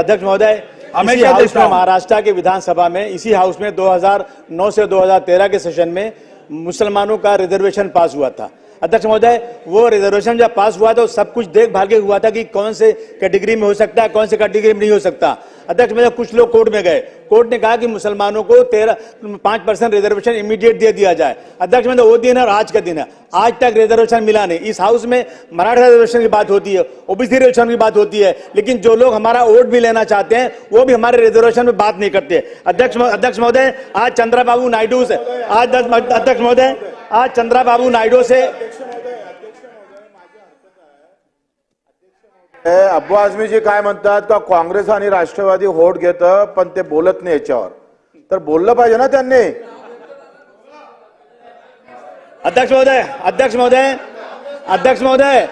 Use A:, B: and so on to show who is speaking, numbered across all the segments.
A: अध्यक्ष महोदय, इसी हाउस में महाराष्ट्र के विधानसभा में इसी हाउस में 2009 से 2013 के सेशन में मुसलमानों का रिजर्वेशन पास हुआ था। अध्यक्ष महोदय, वो रिजर्वेशन जब पास हुआ तो सब कुछ देख भाल के हुआ था कि कौन से कैटेगरी में हो सकता है, कौन से कैटेगरी में नहीं हो सकता। अध्यक्ष महोदय, कुछ लोग कोर्ट में गए, कोर्ट ने कहा कि मुसलमानों को 5% रिजर्वेशन इमीडिएट दे दिया जाए। अध्यक्ष महोदय, वो दिन है और आज का दिन है, आज तक रिजर्वेशन मिला नहीं। इस हाउस में मराठा रिजर्वेशन की बात होती है, ओबीसी रिजर्वेशन की बात होती है, लेकिन जो लोग हमारा वोट भी लेना चाहते हैं वो भी हमारे रिजर्वेशन में बात नहीं करते। अध्यक्ष महोदय, आज चंद्रबाबू नायडू से अध्यक्ष महोदय, आज चंद्रबाबू नायडू से
B: अब्बू आझमीजी काय म्हणतात का काँग्रेस आणि राष्ट्रवादी होट घेतं पण ते बोलत नाही याच्यावर, तर बोललं पाहिजे ना त्यांनी।
A: अध्यक्ष महोदय,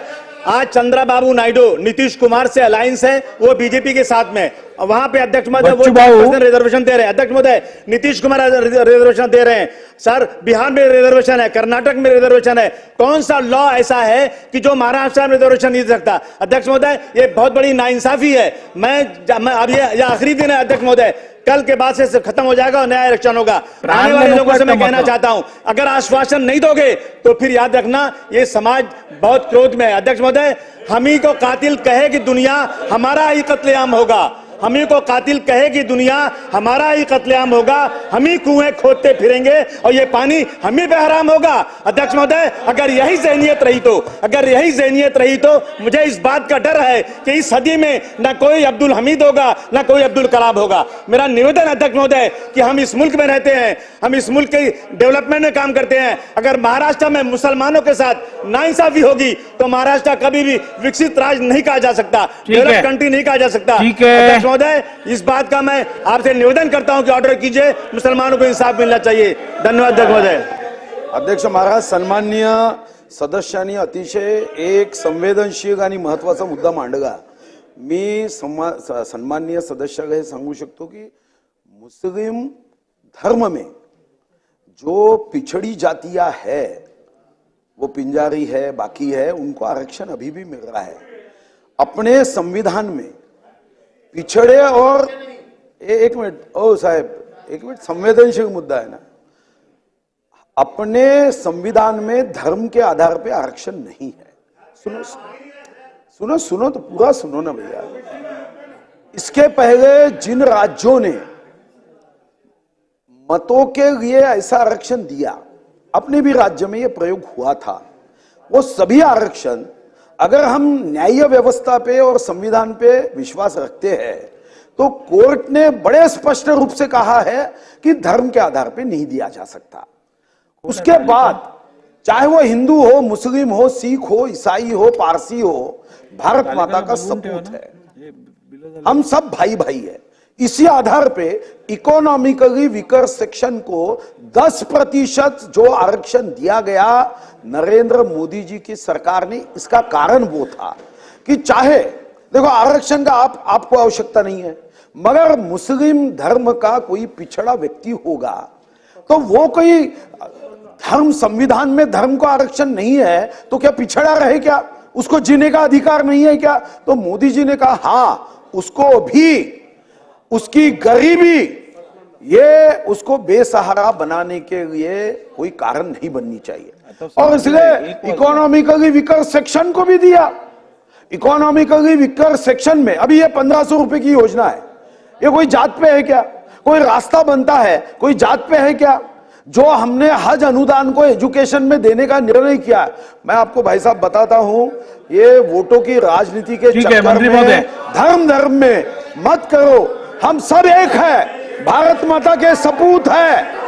A: आज चंद्रबाबू नायडू नीतीश कुमार से अलायंस है, वो बीजेपी के साथ में, वहां पे अध्यक्ष महोदय वो रिजर्वेशन दे रहे हैं। अध्यक्ष महोदय, नीतीश कुमार रिजर्वेशन दे रहे हैं सर, बिहार में रिजर्वेशन है, कर्नाटक में रिजर्वेशन है, कौन सा लॉ ऐसा है कि जो महाराष्ट्र में रिजर्वेशन नहीं दे सकता। अध्यक्ष महोदय, ये बहुत बड़ी नाइंसाफी है। मैं अब ये आखिरी दिन है अध्यक्ष महोदय, कल के बाद से खत्म हो जाएगा और नया इलेक्शन होगा। आने वाले लोगों से मैं कहना चाहता हूं, अगर आश्वासन नहीं दोगे तो फिर याद रखना ये समाज बहुत क्रोध में है। अध्यक्ष महोदय, हम ही को कातिल कहे कि दुनिया हमारा ही कत्लेआम होगा, हम ही को कातिल कहे कि दुनिया हमारा ही कत्लेआम होगा, हम ही कुएं खोदते फिरेंगे और ये पानी हम ही पे हराम होगा। अध्यक्ष महोदय, अगर यही ज़हनियत रही तो मुझे इस बात का डर है कि इस सदी में ना कोई अब्दुल हमीद होगा ना कोई अब्दुल कलाम होगा। मेरा निवेदन अध्यक्ष महोदय कि हम इस मुल्क में रहते हैं, हम इस मुल्क के डेवलपमेंट में काम करते हैं, अगर महाराष्ट्र में मुसलमानों के साथ नाइंसाफी होगी तो महाराष्ट्र कभी भी विकसित राज्य नहीं कहा जा सकता, डेवलप कंट्री नहीं कहा जा सकता। महोदय, इस बात का मैं आपसे निवेदन करता हूं कि ऑर्डर कीजिए, मुसलमानों को इंसाफ मिलना चाहिए। धन्यवाद अध्यक्ष महोदय।
B: अध्यक्ष महाराज, सन्माननीय सदस्यांनी अतिशय एक संवेदनशील आणि महत्वाचा मुद्दा मांडला। मी सन्माननीय सदस्याला हे सांगू शकतो की मुस्लिम धर्म में जो पिछड़ी जातियां है, वो पिंजारी है, बाकी है, उनको आरक्षण अभी भी मिल रहा है। अपने संविधान में पिछड़े और एक मिनट साहब, एक मिनट, संवेदनशील मुद्दा है ना। अपने संविधान में धर्म के आधार पे आरक्षण नहीं है। सुनो तो पूरा सुनो ना भैया। इसके पहले जिन राज्यों ने मतों के लिए ऐसा आरक्षण दिया, अपने भी राज्य में यह प्रयोग हुआ था, वो सभी आरक्षण अगर हम न्याय व्यवस्था पे और संविधान पे विश्वास रखते हैं तो कोर्ट ने बड़े स्पष्ट रूप से कहा है कि धर्म के आधार पे नहीं दिया जा सकता। उसके बाद चाहे वो हिंदू हो, मुस्लिम हो, सिख हो, ईसाई हो, पारसी हो, भारत माता का सपूत है, हम सब भाई भाई है। इसी आधार पे इकोनॉमिकली वीकर सेक्शन को 10% जो आरक्षण दिया गया नरेंद्र मोदी जी की सरकार ने, इसका कारण वो था कि चाहे देखो आरक्षण का आपको आवश्यकता नहीं है, मगर मुस्लिम धर्म का कोई पिछड़ा व्यक्ति होगा तो वो कोई धर्म, संविधान में धर्म को आरक्षण नहीं है तो क्या पिछड़ा रहे क्या, उसको जीने का अधिकार नहीं है क्या? तो मोदी जी ने कहा हाँ, उसको भी उसकी गरीबी ये उसको बेसहारा बनाने के लिए कोई कारण नहीं बननी चाहिए, और इसलिए इकोनॉमिकली वीकर सेक्शन को भी दिया। इकोनॉमिकली वीकर सेक्शन में अभी ये 1500 रुपए की योजना है, ये कोई जात पे है क्या? कोई रास्ता बनता है कोई जात पे है क्या? जो हमने हज अनुदान को एजुकेशन में देने का निर्णय किया, मैं आपको भाई साहब बताता हूं, ये वोटों की राजनीति के चक्कर में धर्म में मत करो। हम सब एक है, भारत माता के सपूत है।